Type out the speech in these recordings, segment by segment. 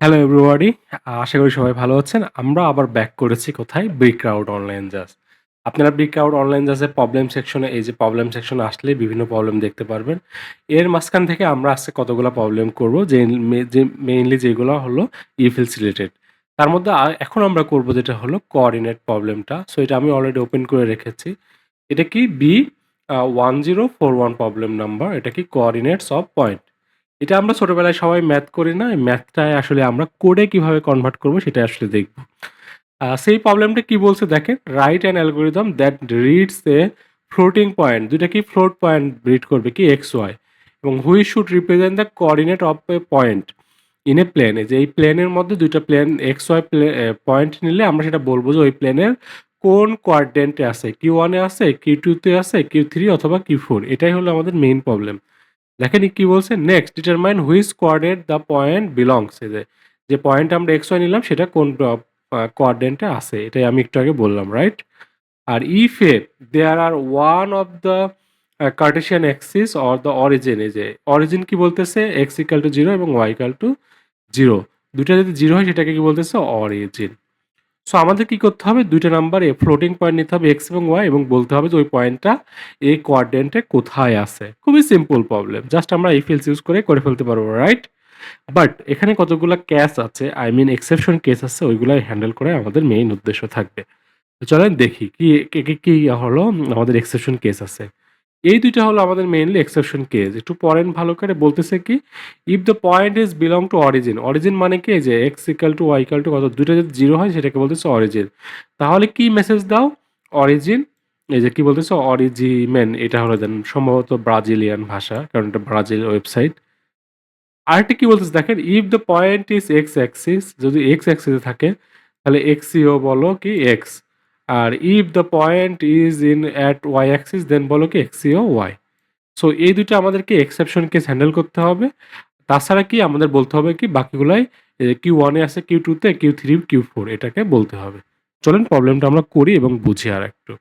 Hello everybody. আশা করি সবাই ভালো আছেন। আমরা আবার ব্যাক করেছি কোথায়? ব্রিকআউট অনলাইন জাজ। আপনারা ব্রিকআউট অনলাইন জাজের প্রবলেম সেকশনে এই যে প্রবলেম সেকশনে আসলেই বিভিন্ন প্রবলেম দেখতে পারবেন। এর মাঝখান থেকে আমরা আজকে কতগুলা প্রবলেম করব যে মেইনলি যেগুলো হলো ইফিলস রিলেটেড। তার মধ্যে এখন আমরা করব যেটা হলো কোঅর্ডিনেট প্রবলেমটা। সো এটা আমি অলরেডি ওপেন করে রেখেছি। এটা কি B1041 প্রবলেম নাম্বার। এটা কি কোঅর্ডিনেটস অফ পয়েন্ট। এটা আমরা ছোটবেলায় সবাই ম্যাথ করি না? এই ম্যাথটায় আসলে আমরা কোডে কিভাবে কনভার্ট করব সেটা আসলে দেখব। সেই প্রবলেমটা কি বলছে দেখেন, right an algorithm that reads a floating point. ২ টা কি ফ্লোট পয়েন্ট রিড করবে কি এক্স, ওয়াই এবং which should represent the coordinate of a point in a plane. এই যে এই প্লেনের মধ্যে ২ টা প্লেন এক্স, ওয়াই পয়েন্ট নিলে আমরা সেটা বলব যে ওই প্লেনের কোন কোয়াড্রেন্টে আছে, Q1 এ আছে, Q2 তে আছে, Q3 অথবা Q4। এটাই হলো আমাদের মেইন প্রবলেম। দেখেন কি বলছে, next determine which coordinate the point belongs. এই যে পয়েন্ট আমরা এক্স ওয়াই নিলাম সেটা কোন কোয়াড্রেন্টে আছে, এটাই আমি একটু আগে বললাম, রাইট? আর if a there are one of the cartesian axis or the origin, এই যে অরিজিন কি বলতেছে এক্স ইকাল টু জিরো এবং ওয়াই ইকাল টু জিরো, দুটা যদি জিরো হয় সেটাকে কি বলতেছে অরিজিন। সো আমাদের কি করতে হবে, ২ টা নাম্বারে ফ্লোটিং পয়েন্ট নিতে হবে এক্স এবং ওয়াই এবং বলতে হবে যে ওই পয়েন্টটা এই কোয়াড্রেন্টে কোথায় আছে। খুবই সিম্পল প্রবলেম। জাস্ট আমরা ইফ এলস ইউজ করে ফেলতে পারবো, রাইট? বাট এখানে কতগুলা ক্যাস আছে, আই মিন এক্সেপশন কেস আছে, ওইগুলাই হ্যান্ডেল করে আমাদের মেইন উদ্দেশ্য থাকবে। তো চলেন দেখি কি হলো আমাদের এক্সেপশন কেস আছে। এই ২ টা হলো আমাদের মেইনলি এক্সেপশন কেস। একটু পড়েন ভালো করে, বলতেছে কি, if the point is belong to origin. Origin মানে কি, যে x equal to y equal to কত, ২ টা যদি জিরো হয় সেটাকে বলতেছে অরিজিন। তাহলে কি মেসেজ দাও? অরিজিন। এই যে কি বলতেছে অরিজিমেন, এটা হলো দেন সম্ভবত ব্রাজিলিয়ান ভাষা, কারণ এটা ব্রাজিল ওয়েবসাইট। আরেকটা কি বলতেছে দেখেন, if the point is x axis, যদি এক্স অ্যাক্সিসে থাকে তাহলে এক্সিও বলো কি এক্স। আর if the point is in at y axis then বলো কি এক্সিও ওয়াই। সো এই ২ টা আমাদেরকে এক্সেপশন কেস হ্যান্ডেল করতে হবে। তাছাড়া কি আমাদের বলতে হবে কি বাকিগুলাই Q1 এ আছে, Q2 তে, Q3, Q4 এটাকে বলতে হবে। চলেন প্রবলেমটা আমরা করি এবং বুঝি আরেকটু।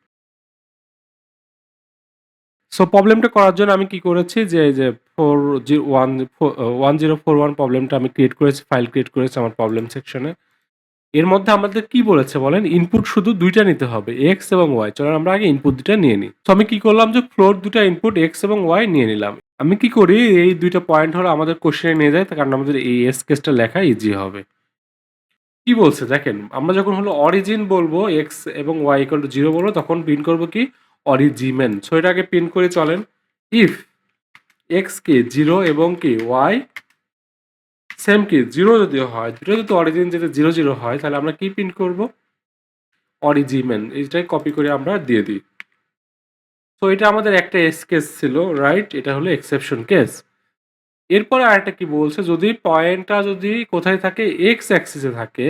সো প্রবলেমটা করার জন্য আমি কি করেছি, যে এই যে 1041 প্রবলেমটা আমি ক্রিয়েট করেছি, ফাইল ক্রিয়েট করেছি আমার প্রবলেম সেকশনে। এর মধ্যে আমাদের কি বলেছে বলেন, ইনপুট শুধু ২ টা নিতে হবে, এক্স এবং ওয়াই। চলেন আমরা আগে ইনপুট ২ টা নিয়ে নিই। তো আমি কি করলাম, যে ফ্লোর ২ টা ইনপুট এক্স এবং ওয়াই নিয়ে নিলাম। আমি কি করি, এই ২ টা পয়েন্ট হলো আমাদের কোশ্চেনে নিয়ে যাই, তার কারণ আমাদের এই এস কেসটা লেখা ইজি হবে। কি বলছে দেখেন, আমরা যখন হলো অরিজিন বলবো এক্স এবং ওয়াই ইকুয়াল টু জিরো বলবো তখন প্রিন্ট করবো কি অরিজিমেন। সো এটাকে প্রিন্ট করে চলেন, ইফ এক্স কি জিরো এবং কি ওয়াই সেম কি জিরো যদি হয়, দুটো যদি অরিজিন যদি জিরো জিরো হয় তাহলে আমরা কি প্রিন্ট করব, অরিজিমেন। এইটাই কপি করে আমরা দিয়ে দিই। তো এটা আমাদের একটা এস কেস ছিল, রাইট? এটা হলো এক্সেপশন কেস। এরপরে আরেকটা কি বলছে, যদি পয়েন্টটা যদি কোথায় থাকে, এক্স অ্যাক্সিসে থাকে।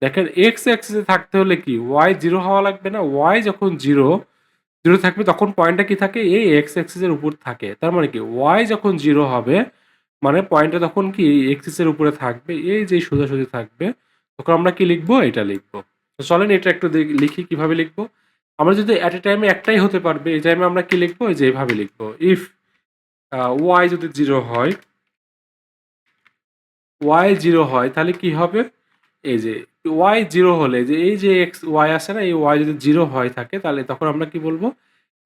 দেখেন এক্স অ্যাক্সিসে থাকতে হলে কি ওয়াই জিরো হওয়া লাগবে না? ওয়াই যখন জিরো জিরো থাকবে তখন পয়েন্টটা কি থাকে, এই এক্স অ্যাক্সিসের উপর থাকে। তার মানে কি ওয়াই যখন জিরো হবে মানে পয়েন্টটা তখন কি এক্সিসের উপরে থাকবে, এই যে সোজাসুজি থাকবে। তখন আমরা কি লিখবো, এটা লিখবো। তো চলেন এটা একটু লিখি কিভাবে লিখবো। আমরা যদি অ্যাট এ টাইমে একটাই হতে পারবে, এই টাইমে আমরা কি লিখবো, এই যে এইভাবে লিখবো, ইফ ওয়াই যদি জিরো হয়, ওয়াই জিরো হয় তাহলে কি হবে, এই যে ওয়াই জিরো হলে যে এই যে এক্স ওয়াই আছে না, এই ওয়াই যদি জিরো হয় থাকে তাহলে তখন আমরা কি বলবো,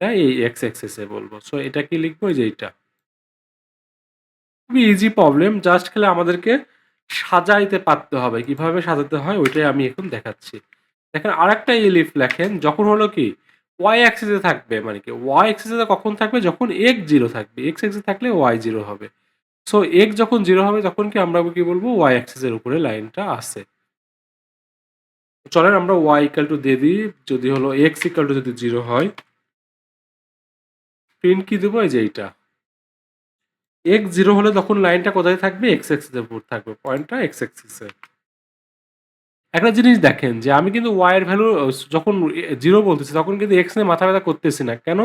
এই এক্স এক্সেসে বলবো। সো এটা কি লিখবো, এই যে এইটা। খুবই ইজি প্রবলেম, জাস্ট খেলে আমাদেরকে সাজাইতে পারতে হবে। কিভাবে সাজাতে হয় ওইটাই আমি এখন দেখাচ্ছি। দেখেন আরেকটা ইলিফ লেখেন, যখন হলো কি ওয়াই অ্যাক্সিসে থাকবে, মানে কি ওয়াই অ্যাক্সিসে কখন থাকবে, যখন এক্স জিরো থাকবে। এক্স অ্যাক্সিসে থাকলে ওয়াই জিরো হবে। সো এক্স যখন জিরো হবে তখন কি আমরা কি বলবো, ওয়াই অ্যাক্সিসের উপরে লাইনটা আছে। চলেন আমরা ওয়াই ইকাল টু দিয়ে দিই, যদি হলো এক্স ইকাল টু যদি জিরো হয় প্রিন্ট কি দেবো, এই যে এইটা। এক্স জিরো হলে তখন লাইনটা কোথায় থাকবে, এক্স এক্সিসের উপর থাকবে, পয়েন্টটা এক্স এক্সিসে। একটা জিনিস দেখেন, যে আমি কিন্তু ওয়াই এর ভ্যালু যখন জিরো বলতেছি তখন কিন্তু এক্স নিয়ে মাথা ব্যথা করতেছি না। কেন?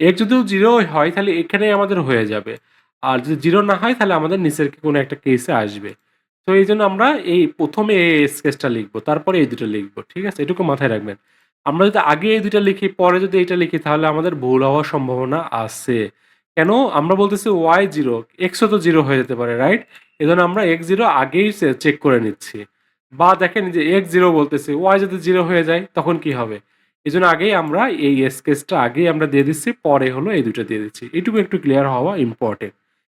এক্স যদি জিরো হয় তাহলে এখানেই আমাদের হয়ে যাবে। আর যদি জিরো না হয় তাহলে আমাদের নিচের কোনো একটা কেসে আসবে। তো এই জন্য আমরা এই প্রথমে এই এস কেসটা লিখবো, তারপরে এই দুটো লিখবো, ঠিক আছে? এটুকু মাথায় রাখবেন। আমরা যদি আগে এই দুইটা লিখি পরে যদি এইটা লিখি তাহলে আমাদের ভুল হওয়ার সম্ভাবনা আছে। কেন আমরা বলতেছি ওয়াই জিরো, এক্সও তো জিরো হয়ে যেতে পারে, রাইট? এজন্য আমরা এক্স জিরো আগেই চেক করে নিচ্ছি। বা দেখেন যে এক্স জিরো বলতেছি, ওয়াই যদি জিরো হয়ে যায় তখন কি হবে? এই জন্য আগেই আমরা এই এস কেসটা আগেই আমরা দিয়ে দিচ্ছি, পরে হলো এই দুটো দিয়ে দিচ্ছি। এইটুকু একটু ক্লিয়ার হওয়া ইম্পর্টেন্ট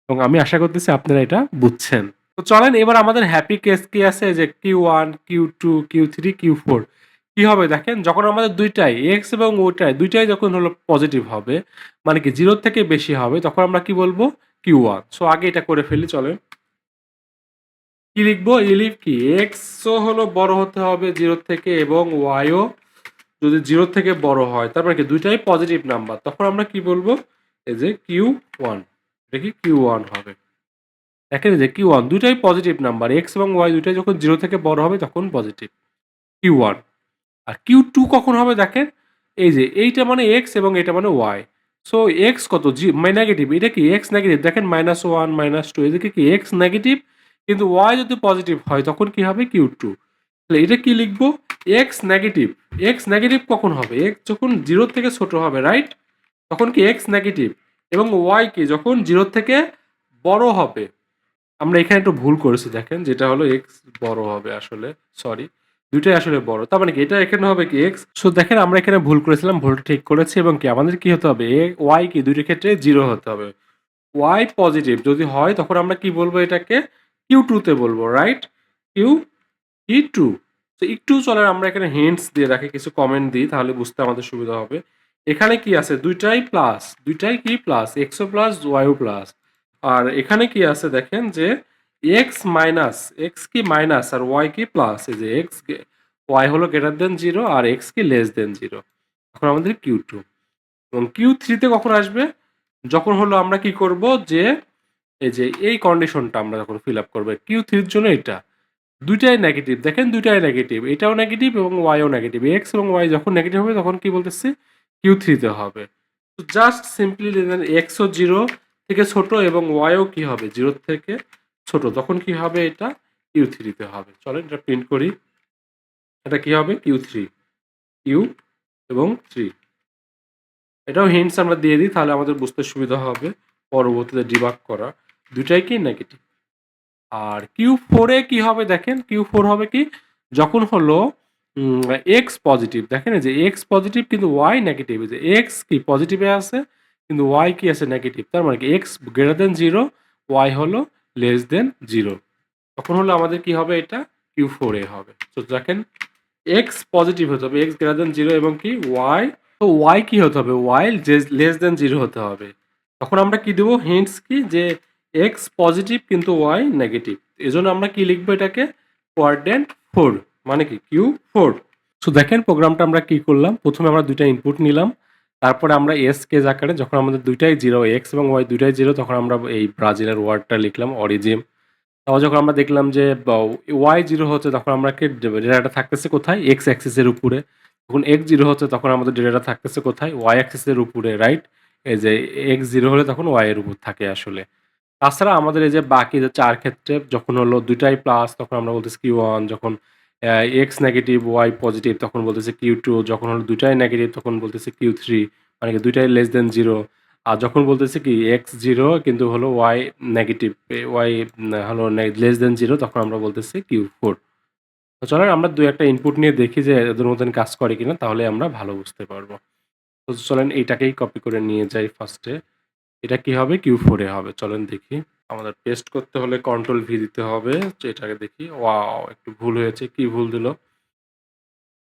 এবং আমি আশা করতেছি আপনারা এটা বুঝছেন। তো চলেন এবার আমাদের হ্যাপি কেস কি আছে, যে Q one, Q two, Q three, Q four. কি হবে দেখেন, যখন আমাদের দুইটাই এক্স এবং ওটাই দুইটাই যখন হলো পজিটিভ হবে, মানে কি জিরোর থেকে বেশি হবে, তখন আমরা কি বলবো? Q one. সো আগে এটা করে ফেলি, চলেন। কি লিখবো? লিভ কি এক্সও হলো বড় হতে হবে জিরোর থেকে এবং ওয়াইও যদি জিরোর থেকে বড় হয়, তার মানে কি দুইটাই পজিটিভ নাম্বার, তখন আমরা কি বলবো? এই যে কিউ ওয়ান, দেখি কিউ ওয়ান হবে। দেখেন যে কিউ ওয়ান দুইটাই পজিটিভ নাম্বার, এক্স এবং ওয়াই দুইটাই যখন জিরো থেকে বড় হবে তখন পজিটিভ, কিউ ওয়ান। আর কিউ টু কখন হবে দেখেন, এই যে এইটা মানে এক্স এবং এটা মানে ওয়াই। সো এক্স কত নেগেটিভ, এটা কি এক্স নেগেটিভ, দেখেন মাইনাস ওয়ান মাইনাস টু, এদিকে কি এক্স নেগেটিভ, কিন্তু ওয়াই যদি পজিটিভ হয় তখন কি হবে? Q two. তাহলে এটা কি লিখবো? X negative. এক্স নেগেটিভ কখন হবে? এক্স যখন জিরোর থেকে ছোট হবে, রাইট? তখন কি এক্স নেগেটিভ, এবং ওয়াই কি যখন জিরোর থেকে বড় হবে। আমরা এখানে একটু ভুল করেছি, দেখেন যেটা হলো এক্স বড় হবে আসলে, সরি, দুইটাই আসলে বড়, তার মানে কি এটা এখানে হবে কি এক্স। সো দেখেন আমরা এখানে ভুল করেছিলাম, ভুলটা ঠিক করেছি, এবং কি আমাদের কি হতে হবে? ওয়াই কি দুইটার ক্ষেত্রে জিরো হতে হবে। ওয়াই পজিটিভ যদি হয় তখন আমরা কি বলবো? এটাকে কিউ টু তে বলবো, রাইট? Q E two. তো একটু চলেন আমরা এখানে হিন্টস দিয়ে রাখি, কিছু কমেন্ট দিই, তাহলে বুঝতে আমাদের সুবিধা হবে। এখানে কি আছে? দুইটাই প্লাস, দুইটাই কি প্লাস, এক্সও প্লাস ওয়াইও প্লাস। আর এখানে কি আছে দেখেন যে এক্স মাইনাস, এক্স কি মাইনাস আর ওয়াই কি প্লাস, এই যে এক্স ওয়াই হলো গ্রেটার দেন জিরো আর এক্স কি লেস দেন জিরো। এখন আমাদের কিউ টু। এবং কিউ থ্রিতে কখন আসবে? যখন হলো আমরা কি করব, যে এই যে এই কন্ডিশনটা আমরা যখন ফিল আপ করবো কিউ থ্রির জন্য, এটা দুইটাই নেগেটিভ, দেখেন দুইটাই নেগেটিভ, এটাও নেগেটিভ এবং ওয়াইও নেগেটিভ। এক্স এবং ওয়াই যখন নেগেটিভ হবে তখন কি বলতেছি? কিউ থ্রিতে হবে। তো জাস্ট সিম্পলি লিখেন এক্সও জিরো থেকে ছোট এবং ওয়াইও কি হবে? জিরো থেকে ছোট, তখন কি হবে? এটা কিউ থ্রিতে হবে। চলেন এটা প্রিন্ট করি। এটা কি হবে? কিউ থ্রি, কিউ এবং থ্রি। এটাও হিন্টস আমরা দিয়ে দিই, তাহলে আমাদের বুঝতে সুবিধা হবে পরবর্তীতে ডিবাগ করা। দুইটাই কি নেগেটিভ। আর কিউ ফোরে কি হবে দেখেন, কিউ ফোর হবে কি যখন হলো এক্স পজিটিভ, দেখেন এই যে এক্স পজিটিভ কিন্তু ওয়াই নেগেটিভ, যে এক্স কি পজিটিভে আছে কিন্তু ওয়াই কি আছে? নেগেটিভ। তার মানে কি x greater than zero, y হলো লেস দেন জিরো, তখন হলো আমাদের কি হবে? এটা কিউ ফোর এ হবে। তো দেখেন এক্স পজিটিভ হতে হবে, এক্স গ্রেটার দেন জিরো, এবং কি ওয়াই, তো ওয়াই কি হতে হবে? ওয়াই লেস দেন জিরো হতে হবে। তখন আমরা কি দেবো? হিন্টস কি, যে এক্স পজিটিভ কিন্তু ওয়াই নেগেটিভ। এজন্য আমরা কি লিখবো? এটাকে কোয়াড্রেন্ট ফোর, মানে কি কিউ ফোর। সো দেখেন প্রোগ্রামটা আমরা কি করলাম, প্রথমে আমরা দুইটা ইনপুট নিলাম, তারপরে আমরা এস কেজ আকারে যখন আমাদের দুইটাই জিরো, এক্স এবং ওয়াই দুইটাই জিরো, তখন আমরা এই ব্রাজিলের ওয়ার্ডটা লিখলাম অরিজিন। তারপর যখন আমরা দেখলাম যে ওয়াই জিরো হচ্ছে, তখন আমরা কি ডেটাটা থাকতেছে কোথায়? এক্স অ্যাক্সিসের উপরে। যখন এক্স জিরো হচ্ছে তখন আমাদের ডেটাটা থাকতেছে কোথায়? ওয়াই অ্যাক্সিসের উপরে, রাইট? এই যে এক্স জিরো হলে তখন ওয়াই এর উপর থাকে আসলে। তাছাড়া আমাদের এই যে বাকি যে ৪ ক্ষেত্রে যখন হলো দুইটাই প্লাস তখন আমরা বলতেছি কিউ ওয়ান, যখন এক্স নেগেটিভ ওয়াই পজিটিভ তখন বলতেছি কিউ টু, যখন হলো দুইটাই নেগেটিভ তখন বলতেছি কিউ থ্রি, মানে কি দুইটাই লেস দেন জিরো। আর যখন বলতেছি কি এক্স জিরো কিন্তু হলো ওয়াই নেগেটিভ, ওয়াই হলো লেস দেন জিরো, তখন আমরা বলতেছি কিউ ফোর। তো চলেন আমরা দুই একটা ইনপুট নিয়ে দেখি যে এদের মতন কাজ করে কিনা, তাহলে আমরা ভালো বুঝতে পারবো। তো চলেন এইটাকেই কপি করে নিয়ে যাই ফার্স্টে। এটা কি হবে? কিউ ফোর এ হবে। চলেন দেখি। আমাদের পেস্ট করতে হলে কন্ট্রোল ভি দিতে হবে। তো এটাকে দেখি। ওয়াও! একটু ভুল হয়েছে। কি ভুল দিল?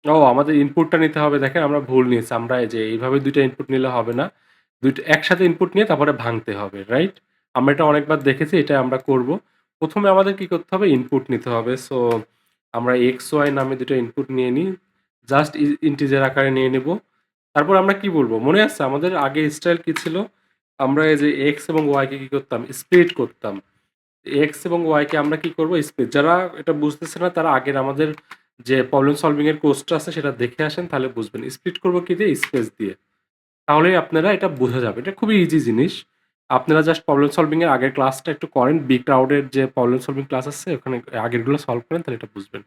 ও আমাদের ইনপুটটা নিতে হবে। দেখেন আমরা ভুল নিয়েছি। আমরা এই যে এইভাবে ২ টা ইনপুট নিলে হবে না। ২ টা একসাথে ইনপুট নিয়ে তারপরে ভাঙতে হবে, রাইট? আমরা এটা অনেকবার দেখেছি, এটা আমরা করব। ১ম এ আমাদের কি করতে হবে? ইনপুট নিতে হবে। সো আমরা x, y নামে ২ টা ইনপুট নিয়ে নিই। জাস্ট ইন্টিজার আকারে নিয়ে নিব। তারপর আমরা কি বলব? মনে আছে আমাদের আগে স্টাইল কি ছিল? আমরা এই যে x এবং y কে কি করতাম? স্প্লিট করতাম। এক্স এবং ওয়াইকে আমরা কি করব? স্পেস। যারা এটা বুঝতেছে না তারা আগের আমাদের যে প্রবলেম সলভিং এর কোর্সটা আছে সেটা দেখে আসেন, তাহলে বুঝবেন। স্প্লিট করব কি দিয়ে? স্পেস দিয়ে। তাহলেই আপনারা এটা বোঝা যাবে। এটা খুবই ইজি জিনিস। আপনারা জাস্ট প্রবলেম সলভিং এর আগের ক্লাসটা একটু করেন। বি ক্রাউড এর যে প্রবলেম সলভিং ক্লাস আছে ওখানে আগেরগুলো সলভ করেন, তাহলে এটা বুঝবেন।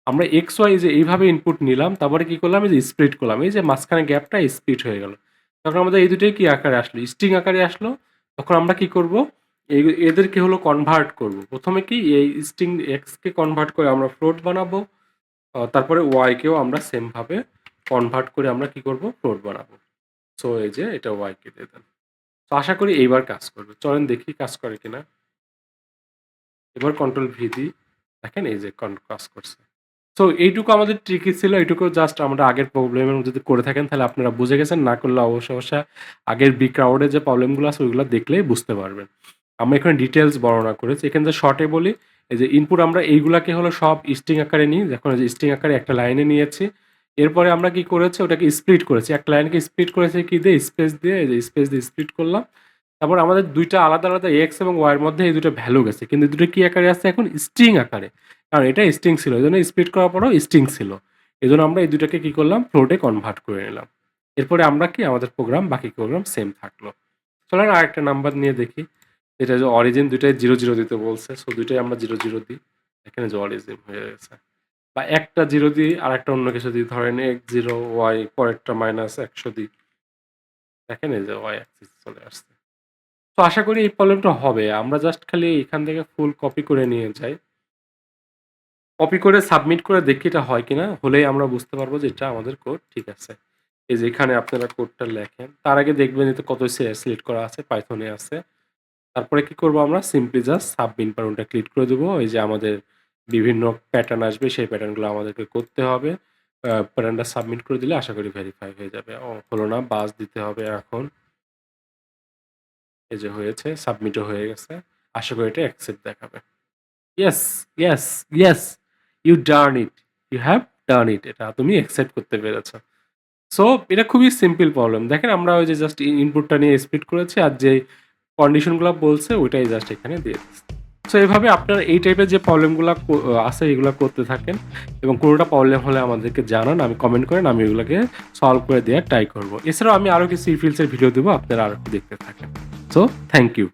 আমরা এক্স, ওয়াই যে এইভাবে ইনপুট নিলাম, তারপরে কি করলাম? এই যে স্প্লিট করলাম। এই যে মাঝখানে গ্যাপটা স্প্লিট হয়ে গেল। তখন আমাদের এই দুটোই কি আকারে আসলো? স্ট্রিং আকারে আসলো। তখন আমরা কি করব, এদেরকে হলো কনভার্ট করব। প্রথমে কি এই স্ট্রিং এক্সকে কনভার্ট করে আমরা ফ্লোট বানাবো, তারপরে ওয়াইকেও আমরা সেমভাবে কনভার্ট করে আমরা কি করব, ফ্লোট বানাবো। সো এই যে এটা ওয়াইকে দিয়ে দেন। তো আশা করি এইবার কাজ করবে। চলেন দেখি কাজ করে কিনা। এবার কন্ট্রোল ভি দিই, দেখেন এই যে কাজ করছে। সো এইটুকু আমাদের ট্রিকি ছিল, এইটুকু জাস্ট আমরা আগের প্রবলেমের যদি করে থাকেন তাহলে আপনারা বুঝে গেছেন, না করলে অবশ্যই অবশ্যই আগের বি ক্রাউডে যে প্রবলেমগুলো আছে ওইগুলো দেখলেই বুঝতে পারবেন। আমরা এখানে ডিটেলস বর্ণনা করেছি, এখানে যে শর্টে বলি, এই যে ইনপুট আমরা এইগুলাকে হলো সব স্ট্রিং আকারে নিই, যখন যে স্ট্রিং আকারে একটা লাইনে নিয়েছি, এরপরে আমরা কি করেছি ওটাকে স্প্লিট করেছি, একটা লাইনকে স্প্লিট করেছি কি দিয়ে, স্পেস দিয়ে, এই যে স্পেস দিয়ে স্প্লিট করলাম। তারপর আমাদের দুইটা আলাদা আলাদা এক্স এবং ওয়াই এর মধ্যে এই দুটো ভ্যালু গেছে, কিন্তু এই দুটো কি আকারে আছে এখন, স্ট্রিং আকারে, কারণ এটা স্ট্রিং ছিল এই জন্য স্প্লিট করার পরও স্ট্রিং ছিল, এই জন্য আমরা এই দুটাকে কি করলাম, ফ্লোটে কনভার্ট করে নিলাম। এরপরে আমরা কি আমাদের প্রোগ্রাম, বাকি প্রোগ্রাম সেম থাকলো। চলেন আরেকটা নাম্বার নিয়ে দেখি, এটা যে অরিজিন দুইটাই 0 0 দিতে বলছে, সো দুইটাই আমরা 0 0 দিই, এখানে যে অরিজিন হয়ে গেছে। বা একটা 0 দিই আর একটা অন্য কিছু দিই, ধরেন x0 y পরেরটা -100 দিই, দেখেন এই যে y অ্যাক্সিস চলে আসছে। তো আশা করি এই প্রবলেমটা হবে, আমরা জাস্ট খালি এখান থেকে ফুল কপি করে নিয়ে যাই, কপি করে সাবমিট করে দেখি এটা হয় কিনা, হলেই আমরা বুঝতে পারবো যে এটা আমাদের কোড ঠিক আছে। এই যে এখানে আপনারা কোডটা লেখেন, তার আগে দেখবেন এতে কত সিলেক্ট করা আছে, পাইথনে আছে। তারপরে কি করব, আমরা সিম্পলি জাস্ট সাবমিট বাটনটা ক্লিক করে দেবো, এই যে আমাদের বিভিন্ন প্যাটার্ন আসবে, সেই প্যাটার্নগুলো আমাদেরকে করতে হবে। প্যাটার্নটা সাবমিট করে দিলে আশা করি ভেরিফাই হয়ে যাবে। ও হলো না, বাস দিতে হবে এখন। এই যে হয়েছে, সাবমিটও হয়ে গেছে, আশা করি এটা অ্যাকসেপ্ট দেখাবে। Yes, yes, yes, you done it, you have done it, এটা তুমি অ্যাকসেপ্ট করতে পেরেছো। সো এটা খুবই সিম্পল প্রবলেম, দেখেন আমরা ওই যে জাস্ট ইনপুটটা নিয়ে স্প্লিট করেছি আর যে কন্ডিশনগুলো বলছে ওইটাই জাস্ট এখানে দিয়ে দিচ্ছি। সো এভাবে আপনারা এই টাইপের যে প্রবলেমগুলো আছে এগুলো করতে থাকেন, এবং কোনোটা প্রবলেম হলে আমাদেরকে জানান, আমি কমেন্ট করেন, আমি এগুলোকে সলভ করে দেওয়ার ট্রাই করবো। এছাড়াও আমি আরও কিছু ইফিলসের ভিডিও দেবো, আপনারা আরও দেখতে থাকেন। So thank you.